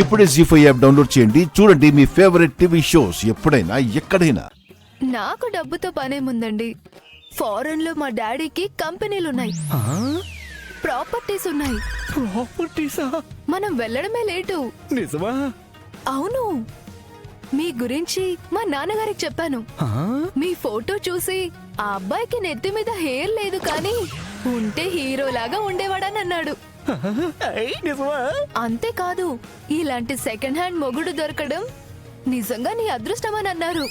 ఇప్పుడే జీ5 app download చేయండి. చూడండి మీ ఫేవరెట్ టీవీ షోస్ ఎప్పుడైనా ఎక్కడైనా. నాకు డబ్బుతో పనేముందండి. ఫారెన్ లో మా డాడీకి కంపెనీలున్నాయి, ప్రాపర్టీస్ ఉన్నాయి. ప్రాపర్టీసా? మనం వెళ్ళడమే లేటు. నిజమా? అవును, మీ గురించి మా నాన్నగారికి చెప్పాను. మీ ఫోటో చూసి ఆ అబ్బాయికి నెత్తి మీద హెయిర్ లేదు కానీ ఉంటే హీరోలాగా ఉండేవాడని అన్నాడు. నిజమా? అంతేకాదు, ఇలాంటి సెకండ్ హ్యాండ్ మొగుడు దొరకడం నిజంగా నీ అదృష్టమని అన్నారు.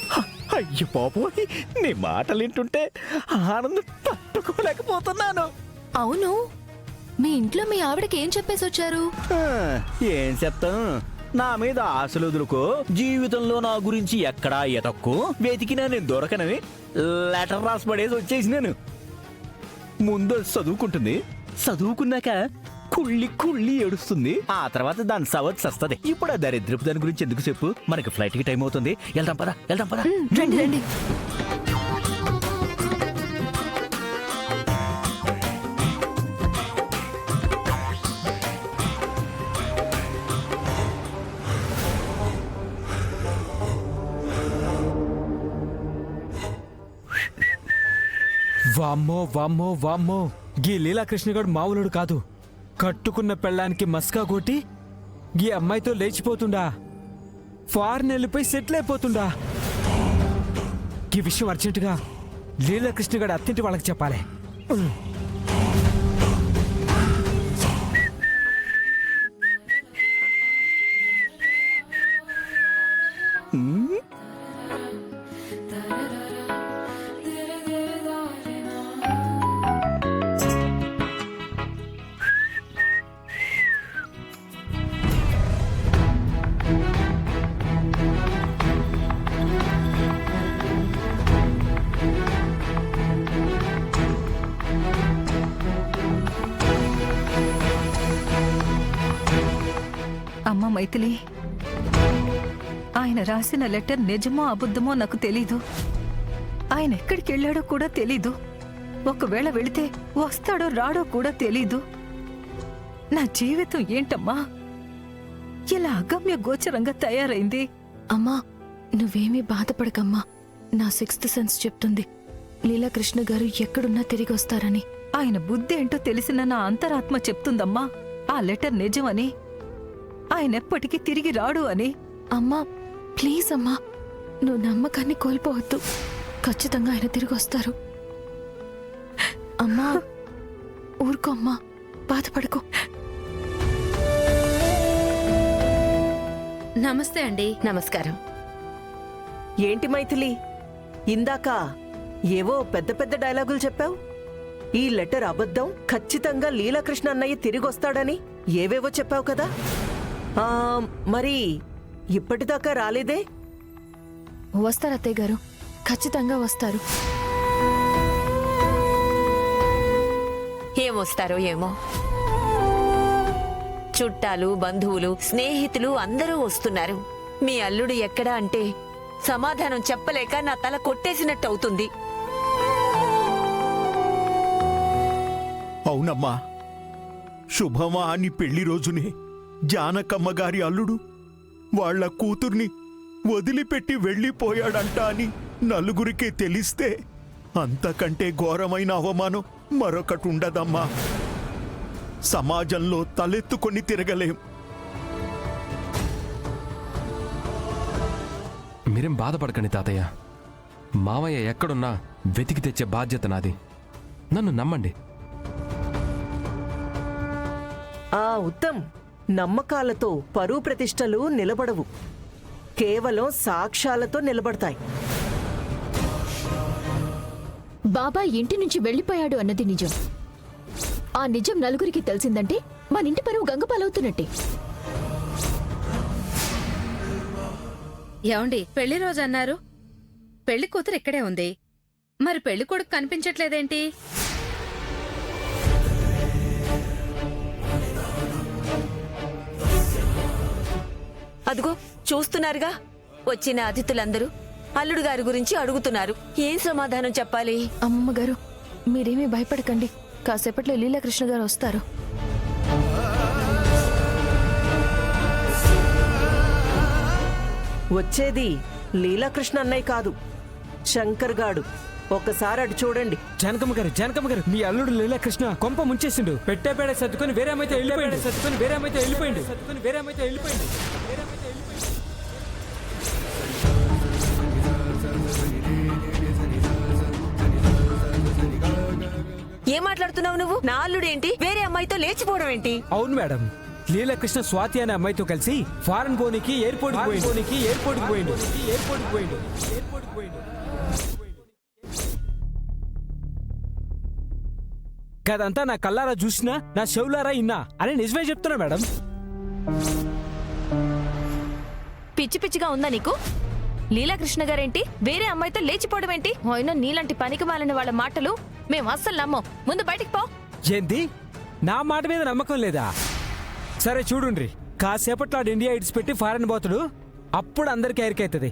అయ్యో పాపోయ్, నీ మాటలు వింటుంటే ఆనందం తట్టుకోలేకపోతున్నాను. అవును, మీ ఇంట్లో మీ ఆవిడకి ఏం చెప్పేసి వచ్చారు? ఏం చెప్తాం, నా మీద ఆశలు వదులుకో, జీవితంలో నా గురించి ఎక్కడా ఎతక్కో, వెతికినా నేను దొరకనని లెటర్ రాసి పడేసి వచ్చేసినాను. ముందు చదువుకుంటుంది, చదువుకున్నాక కుళ్ళి కుళ్ళి ఏడుస్తుంది, ఆ తర్వాత దాని సవత్ సస్తది. ఇప్పుడు ఆ దరిద్రపు దాని గురించి ఎందుకు చెప్పు, మనకి ఫ్లైట్ కి టైం అవుతుంది. వెళ్దాం పదా, వెళ్దాం పదా. రండి రండి. వామ్మో వామ్మో వామ్మో, గీ లీలాకృష్ణగాడు మామూలుడు కాదు. కట్టుకున్న పెళ్ళానికి మస్కా కొట్టి గీ అమ్మాయితో లేచిపోతుండా, ఫారెన్ వెళ్ళిపోయి సెటిల్ అయిపోతుండా. ఈ విషయం అర్జెంటుగా లీలాకృష్ణగాడు అత్తింటి వాళ్ళకి చెప్పాలి. అమ్మ మైథిలి, ఆయన రాసిన లెటర్ నిజమో అబద్ధమో నాకు తెలీదు. ఆయన ఎక్కడికి వెళ్ళాడో కూడా తెలీదు. ఒకవేళ వెళితే వస్తాడో రాడో కూడా తెలీదు. నా జీవితం ఏంటమ్మా ఇలా అగమ్య గోచరంగా తయారైంది? అమ్మా, నువ్వేమీ బాధపడకమ్మా. నా సిక్స్త్ సెన్స్ చెప్తుంది లీలాకృష్ణ గారు ఎక్కడున్నా తిరిగి వస్తారని. ఆయన బుద్ధి ఏంటో తెలిసిన నా అంతరాత్మ చెప్తుందమ్మా ఆ లెటర్ నిజమని, ఆయన ఎప్పటికీ తిరిగి రాడు అని. అమ్మా ప్లీజ్ అమ్మా, నువ్వు నమ్మకాన్ని కోల్పోవద్దు. ఖచ్చితంగా ఆయన తిరిగి వస్తారు. అమ్మా ఊరుకో అమ్మా, బాధపడుకో. నమస్తే అండి. నమస్కారం. ఏంటి మైథిలి, ఇందాక ఏవో పెద్ద పెద్ద డైలాగులు చెప్పావు. ఈ లెటర్ అబద్ధం, ఖచ్చితంగా లీలాకృష్ణ అన్నయ్య తిరిగొస్తాడని ఏవేవో చెప్పావు కదా. మరి ఇప్పటిదాకా రాలేదే? వస్తారు అత్తయ్య గారు, ఖచ్చితంగా వస్తారు. ఏమొస్తారో ఏమో. చుట్టాలు, బంధువులు, స్నేహితులు అందరూ వస్తున్నారు. మీ అల్లుడు ఎక్కడా అంటే సమాధానం చెప్పలేక నా తల కొట్టేసినట్టు అవుతుంది. అవునమ్మా, శుభమా అని పెళ్లి రోజునే జానకమ్మ గారి అల్లుడు వాళ్ల కూతుర్ని వదిలిపెట్టి వెళ్లిపోయాడంట అని నలుగురికి తెలిస్తే అంతకంటే ఘోరమైన అవమానం మరొకటి ఉండదమ్మా. సమాజంలో తలెత్తుకొని తిరగలేం. మీరేం బాధపడకండి తాతయ్య. మావయ్య ఎక్కడున్నా వెతికి తెచ్చే బాధ్యత నాది. నన్ను నమ్మండి. ఉత్తమ్, నమ్మకాలతో పరువు ప్రతిష్టలు నిలబడవు, కేవలం సాక్ష్యాలతో నిలబడతాయి. బాబా ఇంటి నుంచి వెళ్లిపోయాడు అన్నది నిజం. ఆ నిజం నలుగురికి తెలిసిందంటే మన ఇంటి పరువు గంగపాలవుతున్నట్టే. ఏమండి, పెళ్లి రోజు అన్నారు, పెళ్లి కూతురు ఇక్కడే ఉంది, మరి పెళ్లి కొడుకు కనిపించట్లేదేంటి? అదిగో చూస్తున్నారుగా, వచ్చిన అతిథులందరూ అల్లుడు గారి గురించి అడుగుతున్నారు. ఏం సమాధానం చెప్పాలి? అమ్మమ్మ గారు, మీరేమీ భయపడకండి. కాసేపట్లో లీలాకృష్ణ గారు వస్తారు. వచ్చేది లీలాకృష్ణ అన్నయ్య కాదు, శంకర్ గాడు. ఒక్కసారి అటు చూడండి. జానకమ్మ గారు మీ అల్లుడు లీలాకృష్ణ కొంప ముంచేసిండు. పెట్టే పేడ సర్దుకొని వేరే అమ్మాయితో వెళ్ళిపోయిండు. ఏం మాట్లాడుతున్నావు నువ్వు? నా అల్లుడేంటి వేరే అమ్మాయితో లేచిపోవడం ఏంటి? అవును మేడం, లీలాకృష్ణ స్వాతి అనే అమ్మాయితో కలిసి ఫారెన్ పోనీకి ఎయిర్పోర్ట్ పోయిండు. కదంతా నా కల్లారా చూసినా నా చెవులారా ఇన్నా అని నిజమే చెప్తున్నా మేడం. పిచ్చి పిచ్చిగా ఉందా నీకు? లీలాకృష్ణ గారేంటి వేరే అమ్మాయితో లేచిపోవడం ఏంటి? అయినా నీలాంటి పనికి మాలిన వాళ్ళ మాటలు మేము అస్సలు నమ్మం. ముందు బయటికి పో. ఏంది, నా మాట మీద నమ్మకం లేదా? సరే చూడుండ్రి, కాసేపట్లో ఆడు ఇండియా ఇడ్స్ పెట్టి ఫారెన్ పోతాడు, అప్పుడు అందరికీ ఎరికైతుంది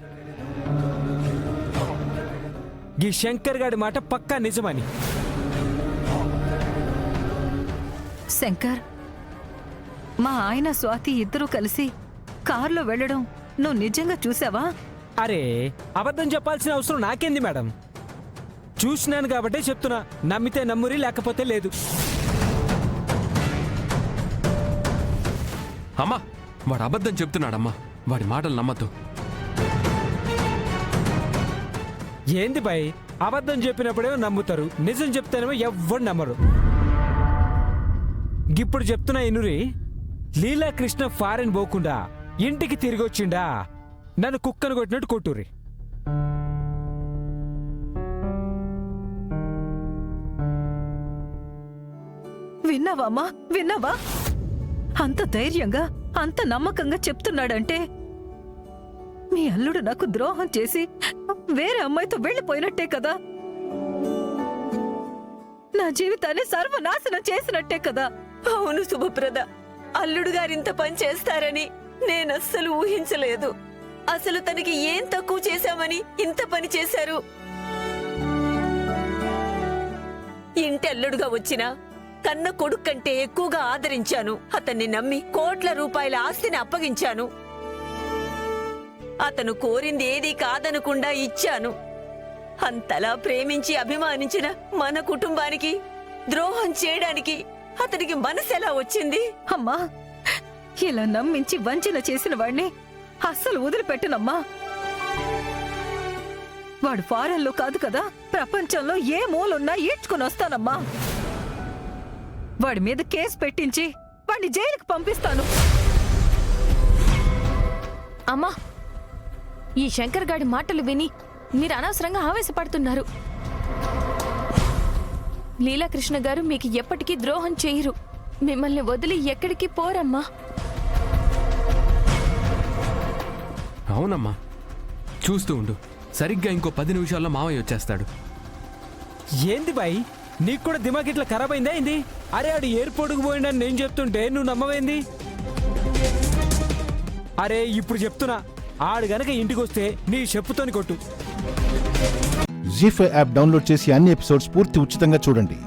ఈ శంకర్ గాడి మాట పక్కా నిజమని. శంకర్, మా ఆయన స్వాతి ఇద్దరూ కలిసి కారులో వెళ్ళడం నువ్వు నిజంగా చూసావా? అరే, అబద్ధం చెప్పాల్సిన అవసరం నాకేంది మేడం? చూసినాను కాబట్టే చెప్తున్నా. నమ్మితే నమ్మురి, లేకపోతే లేదు. అమ్మా, వాడు అబద్ధం చెప్తున్నాడమ్మా, వాడి మాటలు నమ్మద్దు. ఏంది బాయ్, అబద్ధం చెప్పినప్పుడేమో నమ్ముతారు, నిజం చెప్తేనేమో ఎవ్వడు నమ్మరు. ఇప్పుడు చెప్తున్నా ఇనురి, లీలాకృష్ణ ఫారెన్ పోకుండా ఇంటికి తిరిగి వచ్చిండా నన్ను కుక్కను కొట్టినట్టు కొట్టురి. విన్నావా? విన్నావా? అంత ధైర్యంగా, అంత నమ్మకంగా చెప్తున్నాడంటే మీ అల్లుడు నాకు ద్రోహం చేసి వేరే అమ్మాయితో వెళ్ళిపోయినట్టే కదా. నా జీవితాన్ని సర్వనాశనం చేసినట్టే కదా. అవును శుభప్రద, అల్లుడు గారింత పని చేస్తారని నేనస్సలు ఊహించలేదు. అసలు తనకి ఏం తక్కువ చేశామని ఇంత పని చేశారు? ఇంటి అల్లుడుగా వచ్చినా కన్న కొడుకు కంటే ఎక్కువగా ఆదరించాను. అతన్ని నమ్మి కోట్ల రూపాయల ఆస్తిని అప్పగించాను. అతను కోరింది ఏదీ కాదనకుండా ఇచ్చాను. అంతలా ప్రేమించి అభిమానించిన మన కుటుంబానికి ద్రోహం చేయడానికి అతనికి మనసెలా వచ్చింది? అమ్మా, ఇలా నమ్మించి వంచన చేసిన వాడిని అస్సలు వదిలిపెట్టనమ్మా. వాడు ఫారెన్లో కాదు కదా, ప్రపంచంలో ఏ మూలున్నా ఈడ్చుకుని వస్తానమ్మా. వాడి మీద కేసు పెట్టించి వాడిని జైలుకి పంపిస్తాను. అమ్మా, ఈ శంకర్ గాడి మాటలు విని మీరు అనవసరంగా ఆవేశపడుతున్నారు. లీలాకృష్ణ గారు మీకు ఎప్పటికీ ద్రోహం చేయరు. మిమ్మల్ని వదిలి ఎక్కడికి పోరమ్మా. అవునమ్మా, చూస్తూ ఉండు, సరిగ్గా ఇంకో 10 నిమిషాల్లో మావయ్య వచ్చేస్తాడు. ఏంది బాయ్, నీకు కూడా దిమాగ్ ఇట్లా ఖరాబ్ అయిందా ఏంది? అరే, ఆడు ఎయిర్పోర్ట్కి పోయిండని నేను చెప్తుంటే నువ్వు నమ్మవేంది? అరే, ఇప్పుడు చెప్తున్నా, ఆడు గనక ఇంటికి వస్తే నీ చెప్పుతోని కొట్టు. జీ5 యాప్ డౌన్లోడ్ చేసి అన్ని ఎపిసోడ్స్ పూర్తి ఉచితంగా చూడండి.